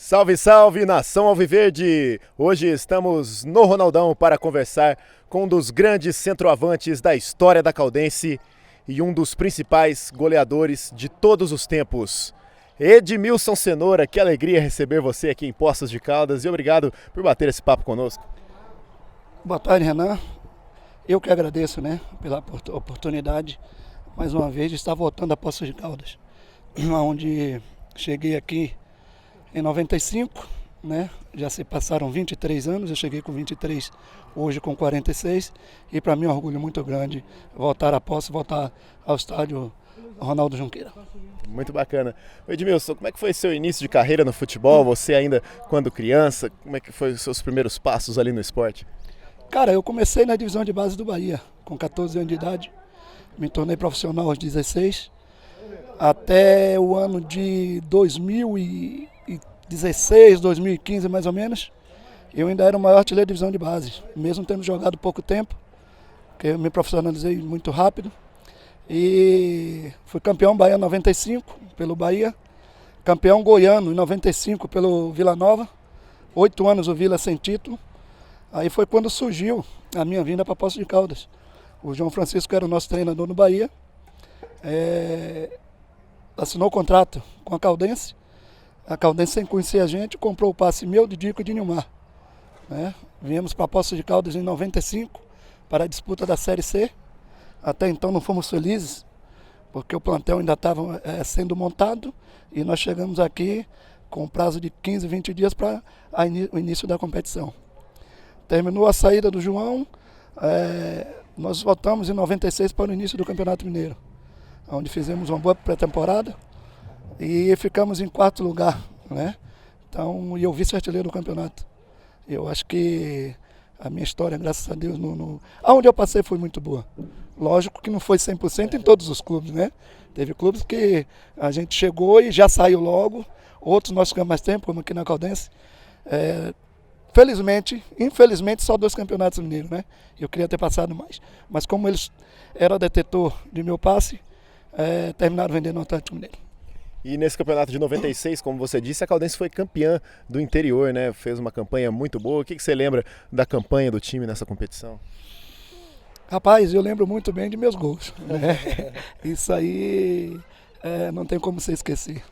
Salve, salve, nação alviverde! Hoje estamos no Ronaldão para conversar com um dos grandes centroavantes da história da Caldense e um dos principais goleadores de todos os tempos. Edmilson Cenoura, que alegria receber você aqui em Poços de Caldas e obrigado por bater esse papo conosco. Boa tarde, Renan. Eu que agradeço, pela oportunidade, mais uma vez, de estar voltando a Poços de Caldas, onde cheguei aqui em 95, já se passaram 23 anos, eu cheguei com 23, hoje com 46, e para mim é um orgulho muito grande voltar a Poços, voltar ao estádio Ronaldo Junqueira. Muito bacana. Edmilson, como é que foi seu início de carreira no futebol? Você ainda quando criança, como é que foi os seus primeiros passos ali no esporte? Cara, eu comecei na divisão de base do Bahia, com 14 anos de idade, me tornei profissional aos 16, até o ano de 2016, 2015 mais ou menos, eu ainda era o maior artilheiro de divisão de base, mesmo tendo jogado pouco tempo, porque eu me profissionalizei muito rápido, e fui campeão baiano em 95 pelo Bahia, campeão goiano em 95 pelo Vila Nova, 8 anos o Vila sem título. Aí foi quando surgiu a minha vinda para Poços de Caldas. O João Francisco era o nosso treinador no Bahia, assinou o contrato com a Caldense sem conhecer a gente, comprou o passe meu, de Dico e de Nilmar. Viemos para Poços de Caldas em 95 para a disputa da Série C. Até então não fomos felizes, porque o plantel ainda estava sendo montado e nós chegamos aqui com prazo de 15, 20 dias para o início da competição. Terminou a saída do João, nós voltamos em 96 para o início do Campeonato Mineiro, onde fizemos uma boa pré-temporada e ficamos em quarto lugar, Então, eu vice-artilheiro do campeonato. Eu acho que a minha história, graças a Deus, aonde eu passei foi muito boa. Lógico que não foi 100% em todos os clubes, Teve clubes que a gente chegou e já saiu logo, outros nós ficamos mais tempo, como aqui na Caldense. Infelizmente, só 2 campeonatos mineiros, Eu queria ter passado mais. Mas como eles eram detetor de meu passe, terminaram vendendo o Atlético Mineiro. E nesse campeonato de 96, como você disse, a Caldense foi campeã do interior, Fez uma campanha muito boa. O que você lembra da campanha do time nessa competição? Rapaz, eu lembro muito bem de meus gols, Isso aí não tem como você esquecer.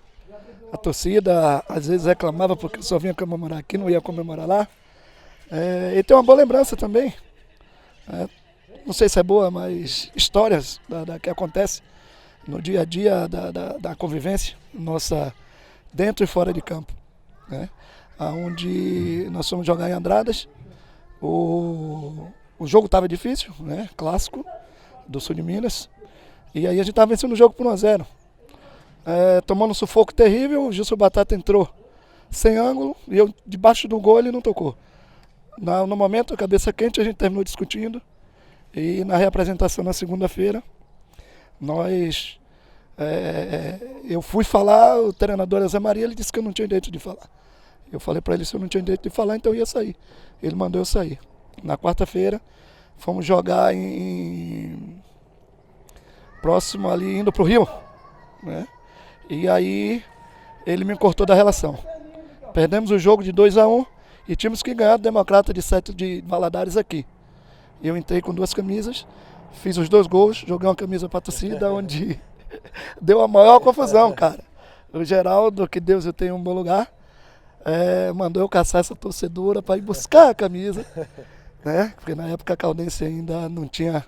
A torcida às vezes reclamava porque eu só vinha comemorar aqui, não ia comemorar lá. E tem uma boa lembrança também. Não sei se é boa, mas histórias que acontecem no dia a dia da convivência nossa, dentro e fora de campo. Onde nós fomos jogar em Andradas. O jogo estava difícil, clássico do sul de Minas. E aí a gente estava vencendo o jogo por 1-0. Tomando um sufoco terrível, o Gilson Batata entrou sem ângulo e eu debaixo do gol ele não tocou. No momento, a cabeça quente, a gente terminou discutindo e na reapresentação na segunda-feira, eu fui falar, o treinador Zé Maria, ele disse que eu não tinha direito de falar. Eu falei para ele se eu não tinha direito de falar, então eu ia sair. Ele mandou eu sair. Na quarta-feira, fomos jogar próximo ali, indo para o Rio, E aí ele me cortou da relação. Perdemos o jogo de 2-1 e tínhamos que ganhar do Democrata de 7 de Valadares aqui. Eu entrei com 2 camisas, fiz os 2 gols, joguei uma camisa para a torcida, onde deu a maior confusão, cara. O Geraldo, que Deus eu tenho um bom lugar, mandou eu caçar essa torcedora para ir buscar a camisa, Porque na época a Caldense ainda não tinha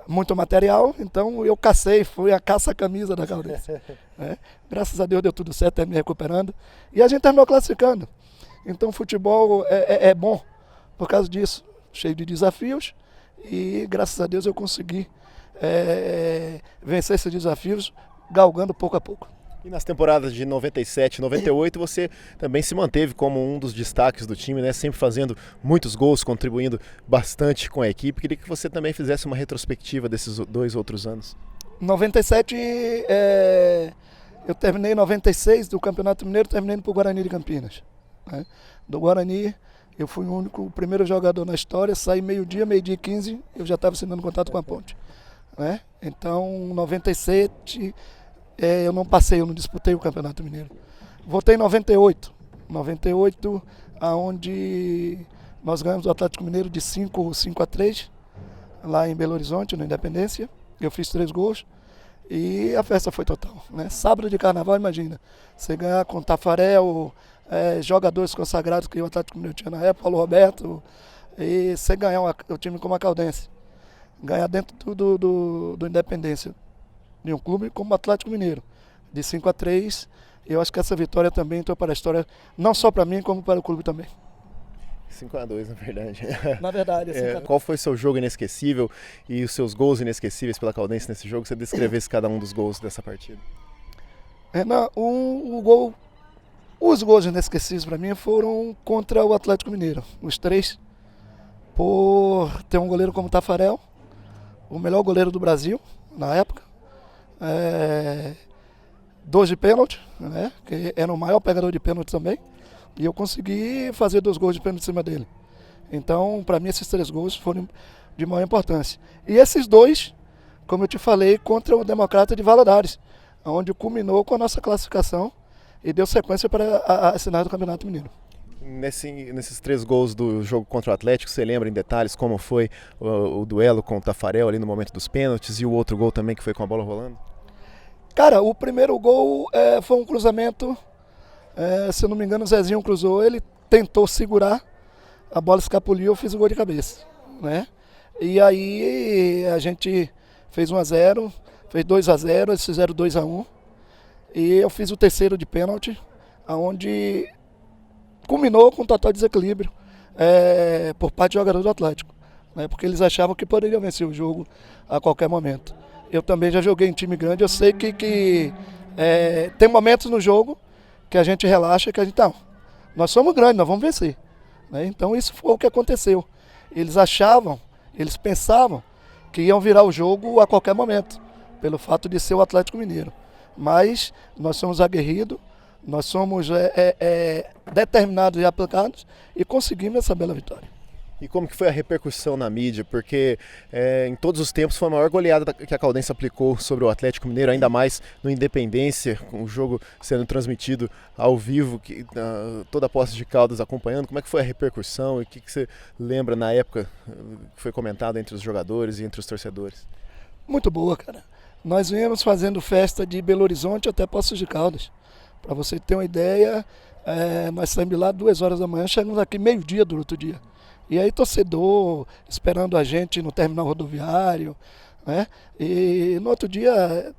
muito material, então eu fui a caça-camisa da Caldense. Graças a Deus deu tudo certo, me recuperando. E a gente terminou classificando. Então o futebol é bom por causa disso, cheio de desafios. E graças a Deus eu consegui vencer esses desafios, galgando pouco a pouco. E nas temporadas de 97 e 98 você também se manteve como um dos destaques do time, Sempre fazendo muitos gols, contribuindo bastante com a equipe. Queria que você também fizesse uma retrospectiva desses 2 outros anos. 97, eu terminei em 96 do Campeonato Mineiro, terminei para o Guarani de Campinas. Do Guarani, eu fui o primeiro jogador na história, saí meio-dia e 15, eu já estava assinando contato com a Ponte. Então, 97... eu não disputei o Campeonato Mineiro. Voltei em 98, 98, aonde nós ganhamos o Atlético Mineiro de 5-3, lá em Belo Horizonte, na Independência. Eu fiz 3 gols e a festa foi total, né? Sábado de carnaval, imagina, você ganhar com Tafarel, jogadores consagrados que o Atlético Mineiro tinha na época, Paulo Roberto, e você ganhar o time como a Caldense, ganhar dentro do Independência, de um clube como o Atlético Mineiro, de 5-3, eu acho que essa vitória também entrou para a história, não só para mim, como para o clube também. 5-2, na verdade. Na verdade, qual foi seu jogo inesquecível e os seus gols inesquecíveis pela Caldense nesse jogo? Você descrevesse cada um dos gols dessa partida. Os gols inesquecíveis para mim foram contra o Atlético Mineiro, os 3, por ter um goleiro como Tafarel, o melhor goleiro do Brasil na época, 2 de pênalti, né, que era o maior pegador de pênalti também, e eu consegui fazer 2 gols de pênalti em cima dele. Então, para mim, esses 3 gols foram de maior importância. E esses 2, como eu te falei, contra o Democrata de Valadares, onde culminou com a nossa classificação e deu sequência para a final do Campeonato Mineiro. Nesses 3 gols do jogo contra o Atlético, você lembra em detalhes como foi o duelo com o Tafarel ali no momento dos pênaltis e o outro gol também que foi com a bola rolando? Cara, o primeiro gol foi um cruzamento, se eu não me engano o Zezinho cruzou, ele tentou segurar, a bola escapuliu, eu fiz o gol de cabeça, né? E aí a gente fez 1-0, fez 2-0, eles fizeram 2-1, e eu fiz o terceiro de pênalti, onde culminou com um total desequilíbrio por parte do jogador do Atlético, né? Porque eles achavam que poderiam vencer o jogo a qualquer momento. Eu também já joguei em time grande, eu sei que tem momentos no jogo que a gente relaxa, que a gente, não, nós somos grandes, nós vamos vencer, né? Então isso foi o que aconteceu. Eles pensavam que iam virar o jogo a qualquer momento, pelo fato de ser o Atlético Mineiro. Mas nós somos aguerridos, nós somos determinados e aplicados e conseguimos essa bela vitória. E como que foi a repercussão na mídia? Porque em todos os tempos foi a maior goleada que a Caldense aplicou sobre o Atlético Mineiro, ainda mais no Independência, com o jogo sendo transmitido ao vivo, toda a posse de Caldas acompanhando. Como é que foi a repercussão e o que você lembra na época que foi comentado entre os jogadores e entre os torcedores? Muito boa, cara. Nós viemos fazendo festa de Belo Horizonte até Poços de Caldas. Para você ter uma ideia, nós saímos lá 2 horas da manhã, chegamos aqui meio-dia do outro dia. E aí torcedor esperando a gente no terminal rodoviário, né? E no outro dia,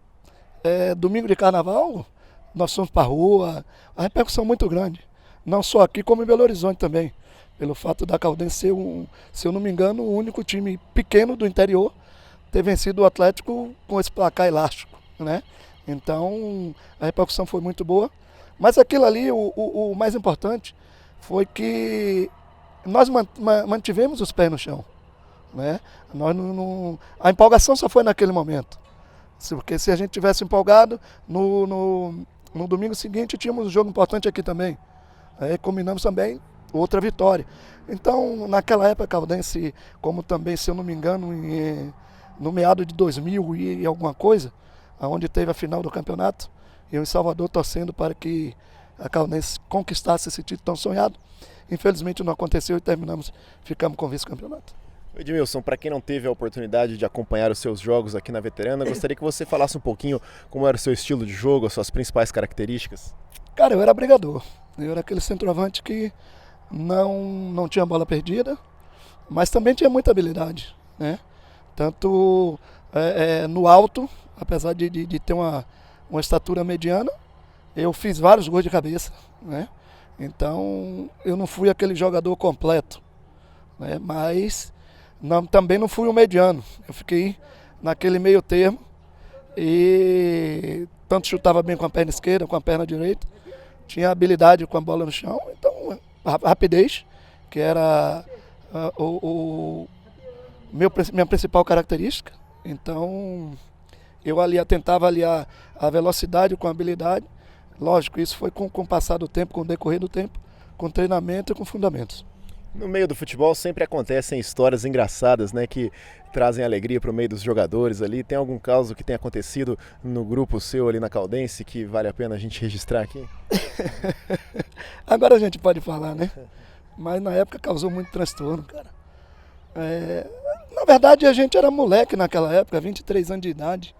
domingo de carnaval, nós fomos para a rua, a repercussão muito grande. Não só aqui, como em Belo Horizonte também. Pelo fato da Caldense ser, se eu não me engano, o único time pequeno do interior ter vencido o Atlético com esse placar elástico, né? Então, a repercussão foi muito boa. Mas aquilo ali, o mais importante, foi que nós mantivemos os pés no chão, né? A empolgação só foi naquele momento. Porque se a gente tivesse empolgado, no domingo seguinte tínhamos um jogo importante aqui também. Aí combinamos também outra vitória. Então, naquela época, a Caldense, como também, se eu não me engano, no meado de 2000 e alguma coisa, onde teve a final do campeonato, eu em Salvador torcendo para que a Caldense conquistasse esse título tão sonhado. Infelizmente não aconteceu e ficamos com o vice-campeonato. Edmilson, para quem não teve a oportunidade de acompanhar os seus jogos aqui na Veterana, gostaria que você falasse um pouquinho como era o seu estilo de jogo, as suas principais características. Cara, eu era brigador. Eu era aquele centroavante que não tinha bola perdida, mas também tinha muita habilidade, né? Tanto no alto, apesar de ter uma estatura mediana, eu fiz vários gols de cabeça, né? Então, eu não fui aquele jogador completo, né? Mas também não fui um mediano. Eu fiquei naquele meio termo e tanto chutava bem com a perna esquerda, com a perna direita, tinha habilidade com a bola no chão, então rapidez, que era minha principal característica. Então, eu tentava aliar a velocidade com a habilidade. Lógico, isso foi com o passar do tempo, com o decorrer do tempo, com treinamento e com fundamentos. No meio do futebol sempre acontecem histórias engraçadas, né, que trazem alegria para o meio dos jogadores ali. Tem algum caso que tenha acontecido no grupo seu ali na Caldense que vale a pena a gente registrar aqui? Agora a gente pode falar, né? Mas na época causou muito transtorno, cara. Na verdade a gente era moleque naquela época, 23 anos de idade.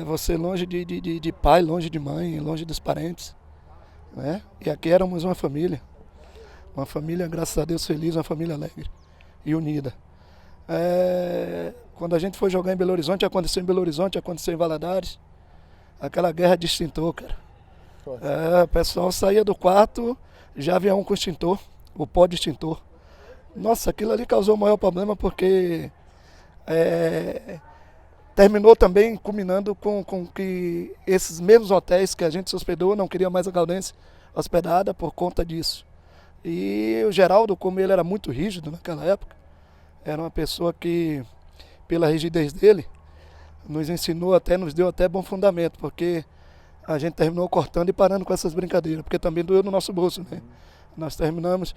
Você longe de pai, longe de mãe, longe dos parentes, né? E aqui éramos uma família. Uma família, graças a Deus, feliz, uma família alegre e unida. Quando a gente foi jogar em Belo Horizonte, aconteceu em Belo Horizonte, aconteceu em Valadares. Aquela guerra de extintor, cara. O pessoal saía do quarto, já havia um com extintor, o pó de extintor. Nossa, aquilo ali causou o maior problema porque terminou também culminando com que esses mesmos hotéis que a gente se hospedou não queriam mais a Caldense hospedada por conta disso. E o Geraldo, como ele era muito rígido naquela época, era uma pessoa que, pela rigidez dele, nos deu até bom fundamento, porque a gente terminou cortando e parando com essas brincadeiras, porque também doeu no nosso bolso, né? Nós terminamos,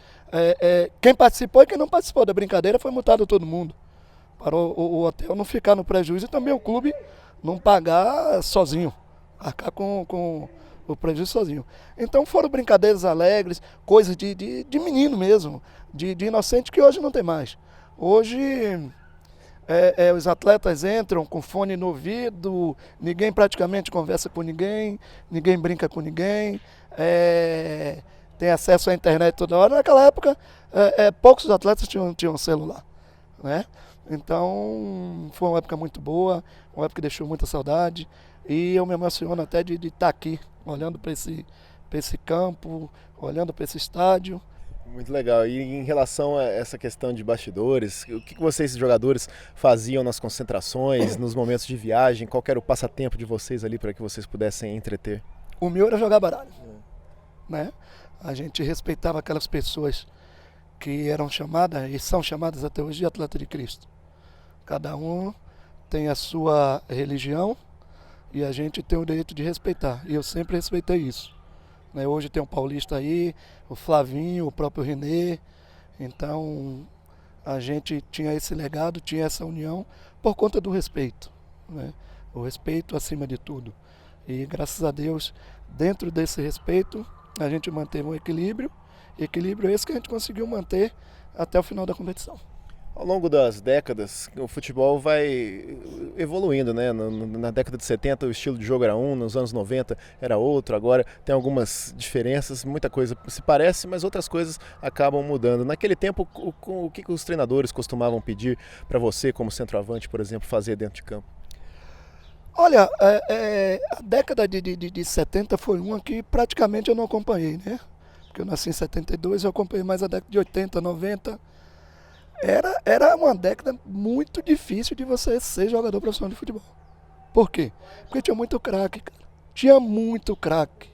quem participou e quem não participou da brincadeira foi multado todo mundo, para o hotel não ficar no prejuízo e também o clube não pagar sozinho, arcar com o prejuízo sozinho. Então foram brincadeiras alegres, coisas de menino mesmo, de inocente que hoje não tem mais. Hoje os atletas entram com fone no ouvido, ninguém praticamente conversa com ninguém, ninguém brinca com ninguém, tem acesso à internet toda hora. Naquela época, poucos atletas tinham celular, né? Então foi uma época muito boa, uma época que deixou muita saudade. E eu me emociono até de estar aqui, olhando para esse campo, olhando para esse estádio. Muito legal. E em relação a essa questão de bastidores, o que vocês, jogadores, faziam nas concentrações, nos momentos de viagem? Qual era o passatempo de vocês ali para que vocês pudessem entreter? O meu era jogar baralho, né? A gente respeitava aquelas pessoas que eram chamadas e são chamadas até hoje de atleta de Cristo. Cada um tem a sua religião, e a gente tem o direito de respeitar. E eu sempre respeitei isso. Hoje tem o Paulista aí, o Flavinho, o próprio Renê. Então a gente tinha esse legado, tinha essa união por conta do respeito, né? O respeito acima de tudo. E graças a Deus, dentro desse respeito, a gente manteve um equilíbrio. Equilíbrio esse que a gente conseguiu manter até o final da competição. Ao longo das décadas, o futebol vai evoluindo, né? Na década de 70 o estilo de jogo era um, nos anos 90 era outro, agora tem algumas diferenças, muita coisa se parece, mas outras coisas acabam mudando. Naquele tempo, o que os treinadores costumavam pedir para você, como centroavante, por exemplo, fazer dentro de campo? Olha, a década de 70 foi uma que praticamente eu não acompanhei, né? Porque eu nasci em 72, eu acompanhei mais a década de 80, 90. Era uma década muito difícil de você ser jogador profissional de futebol. Por quê? Porque tinha muito craque, cara. Tinha muito craque.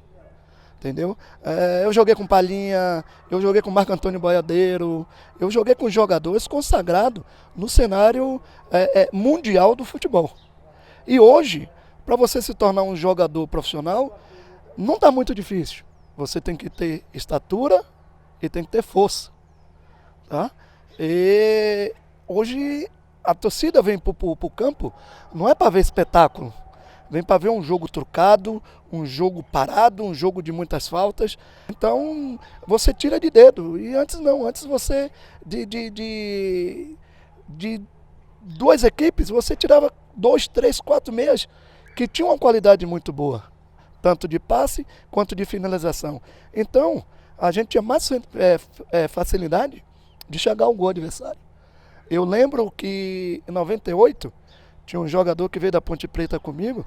Entendeu? Eu joguei com Palhinha, eu joguei com Marco Antônio Boiadeiro, eu joguei com jogadores consagrados no cenário mundial do futebol. E hoje, para você se tornar um jogador profissional, não está muito difícil. Você tem que ter estatura e tem que ter força. Tá? E hoje a torcida vem para o campo, não é para ver espetáculo, vem para ver um jogo trucado, um jogo parado, um jogo de muitas faltas. Então você tira de dedo. E antes não, antes você de duas equipes, você tirava 2, 3, 4 meias que tinham uma qualidade muito boa, tanto de passe quanto de finalização. Então a gente tinha mais facilidade de chegar ao gol adversário. Eu lembro que em 98 tinha um jogador que veio da Ponte Preta comigo.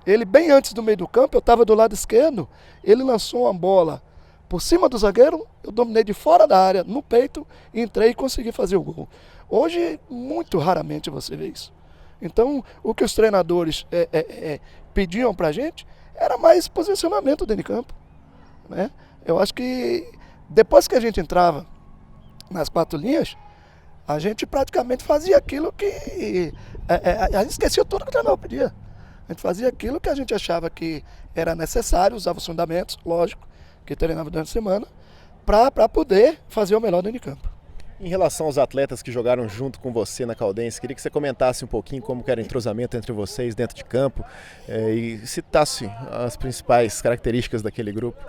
Ele, bem antes do meio do campo, eu estava do lado esquerdo, ele lançou uma bola por cima do zagueiro, eu dominei de fora da área, no peito, entrei e consegui fazer o gol. Hoje, muito raramente você vê isso. Então, o que os treinadores pediam pra gente era mais posicionamento dentro de campo, né? Eu acho que depois que a gente entrava nas 4 linhas, a gente praticamente fazia aquilo que... a gente esquecia tudo que o treinador pedia. A gente fazia aquilo que a gente achava que era necessário, usava os fundamentos, lógico, que treinava durante a semana, para poder fazer o melhor dentro de campo. Em relação aos atletas que jogaram junto com você na Caldense, queria que você comentasse um pouquinho como que era o entrosamento entre vocês dentro de campo e citasse as principais características daquele grupo.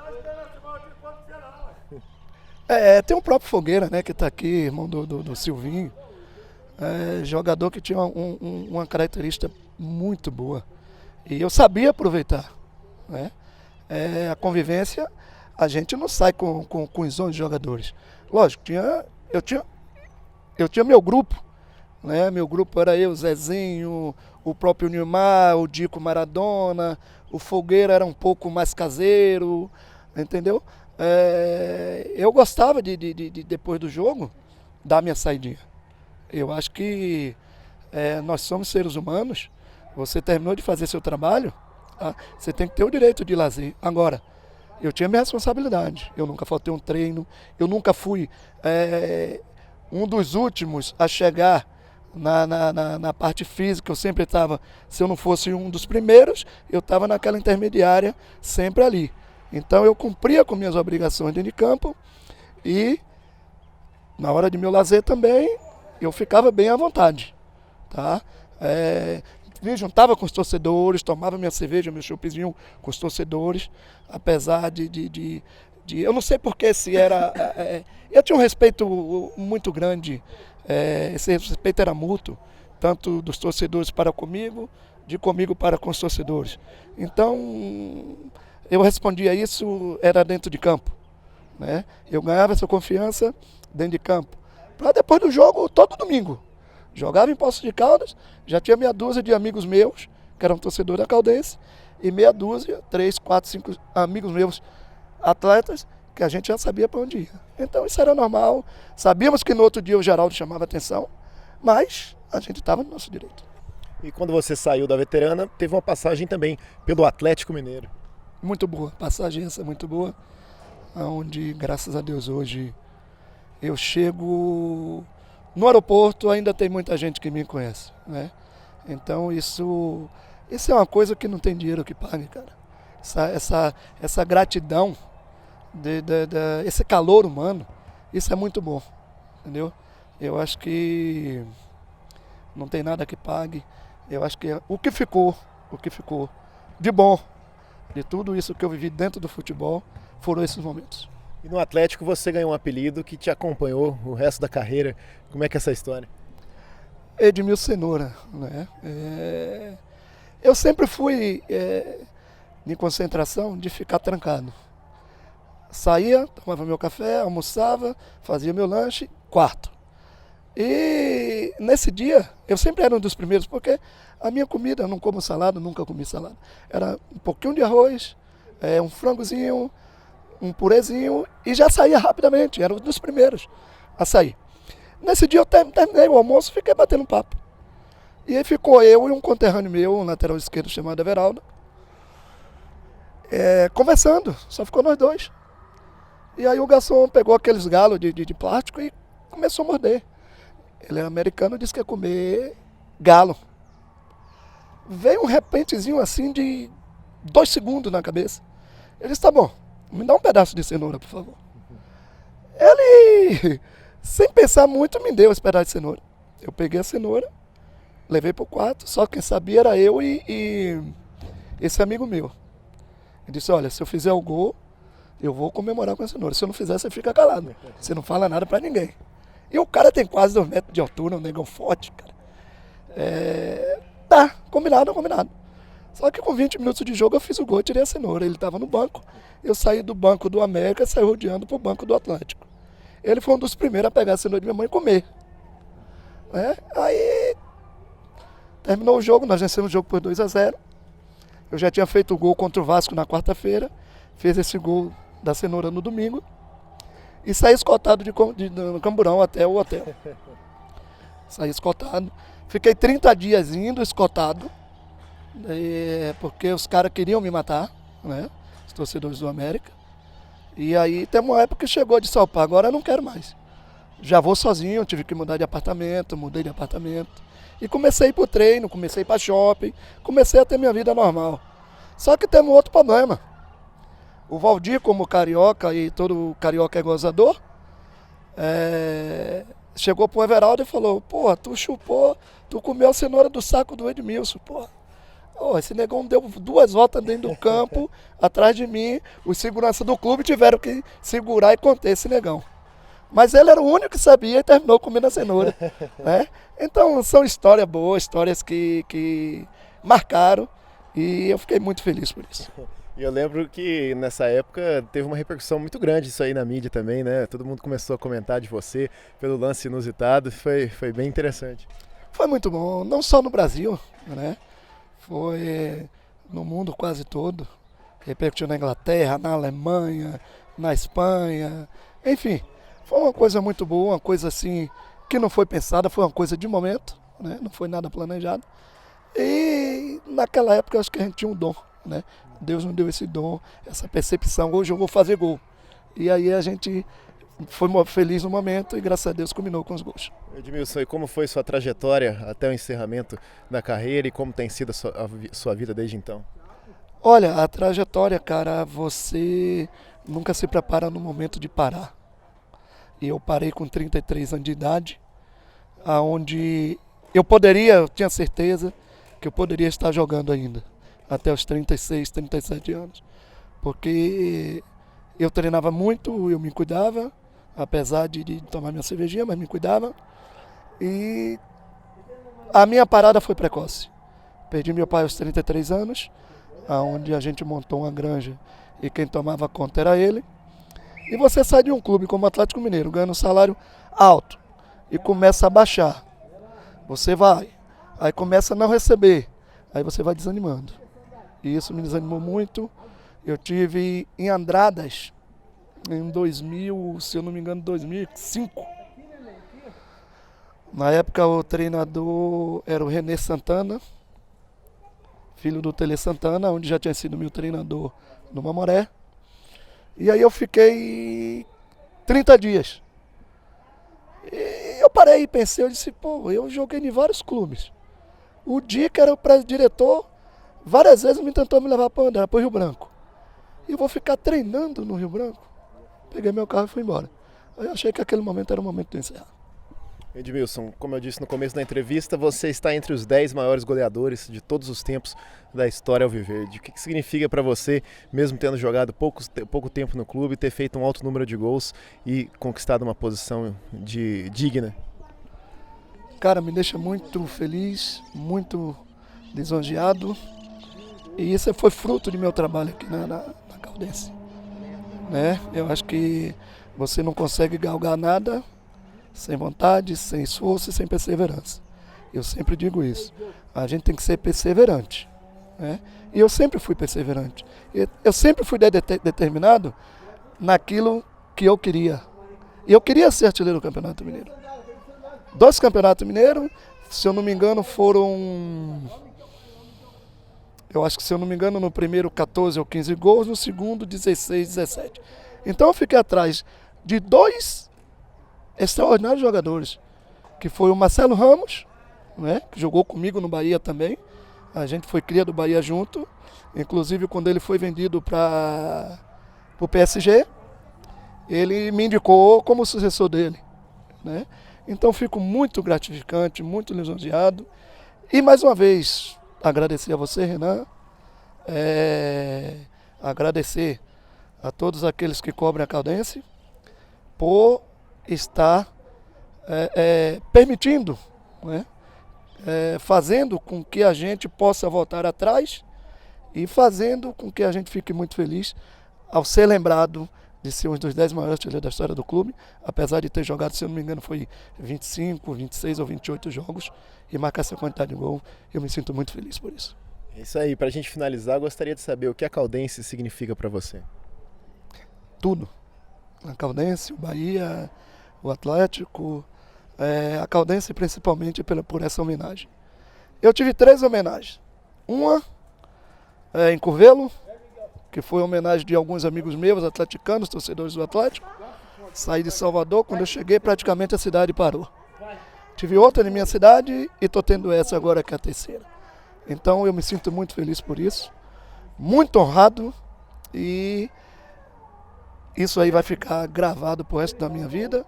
Tem o próprio Fogueira, né, que está aqui, irmão do Silvinho, jogador que tinha uma característica muito boa. E eu sabia aproveitar, né? A convivência, a gente não sai com os 11 jogadores. Lógico, eu tinha meu grupo, né? Meu grupo era eu, o Zezinho, o próprio Nilmar, o Dico Maradona, o Fogueira era um pouco mais caseiro, entendeu? Eu gostava de depois do jogo, dar minha saidinha. Eu acho que nós somos seres humanos, você terminou de fazer seu trabalho, tá? Você tem que ter o direito de lazer. Agora, eu tinha minha responsabilidade, eu nunca faltei um treino, eu nunca fui um dos últimos a chegar na parte física, eu sempre estava, se eu não fosse um dos primeiros, eu estava naquela intermediária, sempre ali. Então eu cumpria com minhas obrigações dentro de campo e na hora de meu lazer também eu ficava bem à vontade, tá? Me juntava com os torcedores, tomava minha cerveja, meu choppzinho com os torcedores, apesar de eu não sei porque se era... eu tinha um respeito muito grande, esse respeito era mútuo, tanto dos torcedores para comigo, de comigo para com os torcedores. Então, eu respondia isso, era dentro de campo, né? Eu ganhava essa confiança dentro de campo. Para depois do jogo, todo domingo. Jogava em Poços de Caldas, já tinha meia dúzia de amigos meus, que eram torcedores da Caldense, e meia dúzia, 3, 4, 5 amigos meus, atletas, que a gente já sabia para onde ia. Então isso era normal, sabíamos que no outro dia o Geraldo chamava atenção, mas a gente estava no nosso direito. E quando você saiu da veterana, teve uma passagem também pelo Atlético Mineiro. Muito boa, passagem essa muito boa, onde graças a Deus hoje eu chego no aeroporto, ainda tem muita gente que me conhece, né? Então isso é uma coisa que não tem dinheiro que pague, cara. Essa gratidão, esse calor humano, isso é muito bom, entendeu? Eu acho que não tem nada que pague. Eu acho que o que ficou de bom, de tudo isso que eu vivi dentro do futebol, foram esses momentos. E no Atlético você ganhou um apelido que te acompanhou o resto da carreira. Como é que é essa história? Edmilson Cenoura, né? Eu sempre fui em concentração de ficar trancado. Saía, tomava meu café, almoçava, fazia meu lanche, quarto. E nesse dia, eu sempre era um dos primeiros, porque a minha comida, eu não como salada, nunca comi salada. Era um pouquinho de arroz, um frangozinho, um purezinho, e já saía rapidamente, era um dos primeiros a sair. Nesse dia eu terminei o almoço e fiquei batendo papo. E aí ficou eu e um conterrâneo meu, um lateral esquerdo chamado Everaldo, conversando, só ficou nós dois. E aí o garçom pegou aqueles galos de plástico e começou a morder. Ele é americano, disse que ia comer galo. Veio um repentezinho assim de 2 segundos na cabeça. Ele disse, tá bom, me dá um pedaço de cenoura, por favor. Ele, sem pensar muito, me deu esse pedaço de cenoura. Eu peguei a cenoura, levei pro quarto, só quem sabia era eu e esse amigo meu. Ele disse, olha, se eu fizer o gol, eu vou comemorar com a cenoura. Se eu não fizer, você fica calado. Você não fala nada pra ninguém. E o cara tem quase 2 metros de altura, um negão forte, cara. Tá, combinado. Só que com 20 minutos de jogo eu fiz o gol e tirei a cenoura. Ele estava no banco. Eu saí do banco do América e saí rodeando pro banco do Atlético. Ele foi um dos primeiros a pegar a cenoura de minha mãe e comer. Aí terminou o jogo, nós vencemos o jogo por 2-0. Eu já tinha feito o gol contra o Vasco na quarta-feira. Fiz esse gol da cenoura no domingo. E saí escoltado no Camburão até o hotel. Saí escoltado. Fiquei 30 dias indo escoltado. Porque os caras queriam me matar, né? Os torcedores do América. E aí tem uma época que chegou de Salpar, agora eu não quero mais. Já vou sozinho, tive que mudar de apartamento, mudei de apartamento. E comecei a ir pro treino, comecei a ir pra shopping, comecei a ter minha vida normal. Só que temos outro problema. O Valdir, como carioca, e todo carioca é gozador, chegou pro Everaldo e falou: pô, tu chupou, tu comeu a cenoura do saco do Edmilson, pô. Oh, esse negão deu 2 voltas dentro do campo, atrás de mim. Os seguranças do clube tiveram que segurar e conter esse negão. Mas ele era o único que sabia e terminou comendo a cenoura. Né? Então são histórias boas, histórias que marcaram, e eu fiquei muito feliz por isso. E eu lembro que nessa época teve uma repercussão muito grande isso aí na mídia também, né? Todo mundo começou a comentar de você pelo lance inusitado, foi bem interessante. Foi muito bom, não só no Brasil, né? Foi no mundo quase todo. Repercutiu na Inglaterra, na Alemanha, na Espanha, enfim. Foi uma coisa muito boa, uma coisa assim que não foi pensada, foi uma coisa de momento, né? Não foi nada planejado. E naquela época eu acho que a gente tinha um dom, né? Deus nos deu esse dom, essa percepção, hoje eu vou fazer gol. E aí a gente foi feliz no momento e graças a Deus combinou com os gols. Edmilson, e como foi sua trajetória até o encerramento da carreira e como tem sido a sua vida desde então? Olha, a trajetória, cara, você nunca se prepara no momento de parar. E eu parei com 33 anos de idade, aonde eu tinha certeza que eu poderia estar jogando ainda, até os 36, 37 anos. Porque eu treinava muito, eu me cuidava, apesar de tomar minha cervejinha, mas me cuidava. E a minha parada foi precoce. Perdi meu pai aos 33 anos, onde a gente montou uma granja e quem tomava conta era ele. E você sai de um clube como o Atlético Mineiro, ganhando um salário alto e começa a baixar. Você vai, aí começa a não receber, aí você vai desanimando. E isso me desanimou muito. Eu tive em Andradas, em 2000, se eu não me engano, 2005. Na época o treinador era o René Santana, filho do Tele Santana, onde já tinha sido meu treinador no Mamoré. E aí eu fiquei 30 dias. E eu parei e pensei, eu disse, pô, eu joguei em vários clubes. O Dica era o diretor, várias vezes me tentou me levar para o Rio Branco. E eu vou ficar treinando no Rio Branco? Peguei meu carro e fui embora. Aí eu achei que aquele momento era o momento de encerrar. Edmilson, como eu disse no começo da entrevista, você está entre os 10 maiores goleadores de todos os tempos da história alviverde. O que significa para você, mesmo tendo jogado pouco tempo no clube, ter feito um alto número de gols e conquistado uma posição digna? Cara, me deixa muito feliz, muito lisonjeado. E isso foi fruto do meu trabalho aqui na Caldense. Né? Eu acho que você não consegue galgar nada sem vontade, sem esforço e sem perseverança. Eu sempre digo isso. A gente tem que ser perseverante. Né? E eu sempre fui perseverante. Eu sempre fui determinado naquilo que eu queria. E eu queria ser artilheiro do Campeonato Mineiro. 2 Campeonatos Mineiros, se eu não me engano, foram... Eu acho que, se eu não me engano, no primeiro 14 ou 15 gols, no segundo 16, 17. Então eu fiquei atrás de 2 extraordinários jogadores, que foi o Marcelo Ramos, né, que jogou comigo no Bahia também. A gente foi cria do Bahia junto, inclusive quando ele foi vendido para o PSG, ele me indicou como sucessor dele. Né? Então fico muito gratificante, muito lisonjeado. E mais uma vez, agradecer a você, Renan, agradecer a todos aqueles que cobrem a Caldense por estar permitindo, né, fazendo com que a gente possa voltar atrás e fazendo com que a gente fique muito feliz ao ser lembrado de ser um dos 10 maiores artilheiros da história do clube, apesar de ter jogado, se eu não me engano, foi 25, 26 ou 28 jogos e marcar essa quantidade de gol. Eu me sinto muito feliz por isso. É isso aí, para a gente finalizar, eu gostaria de saber o que a Caldense significa para você. Tudo. A Caldense, o Bahia, o Atlético, a Caldense principalmente por essa homenagem. Eu tive 3 homenagens. Uma em Curvelo, que foi uma homenagem de alguns amigos meus, atleticanos, torcedores do Atlético. Saí de Salvador, quando eu cheguei praticamente a cidade parou. Tive outra na minha cidade e estou tendo essa agora, que é a terceira. Então eu me sinto muito feliz por isso, muito honrado, e Isso aí vai ficar gravado pro resto da minha vida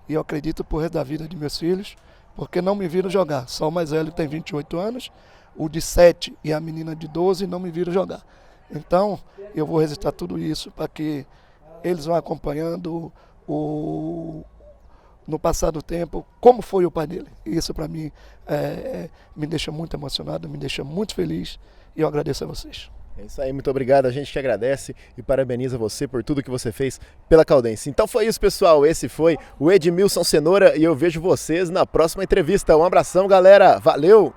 e eu acredito pro resto da vida de meus filhos, porque não me viram jogar. Só o mais velho tem 28 anos, o de 7 e a menina de 12 não me viram jogar. Então, eu vou registrar tudo isso para que eles vão acompanhando no passar do tempo, como foi o pai dele. Isso para mim me deixa muito emocionado, me deixa muito feliz e eu agradeço a vocês. É isso aí, muito obrigado, a gente que agradece e parabeniza você por tudo que você fez pela Caldense. Então foi isso, pessoal, esse foi o Edmilson Cenoura e eu vejo vocês na próxima entrevista. Um abração, galera, valeu!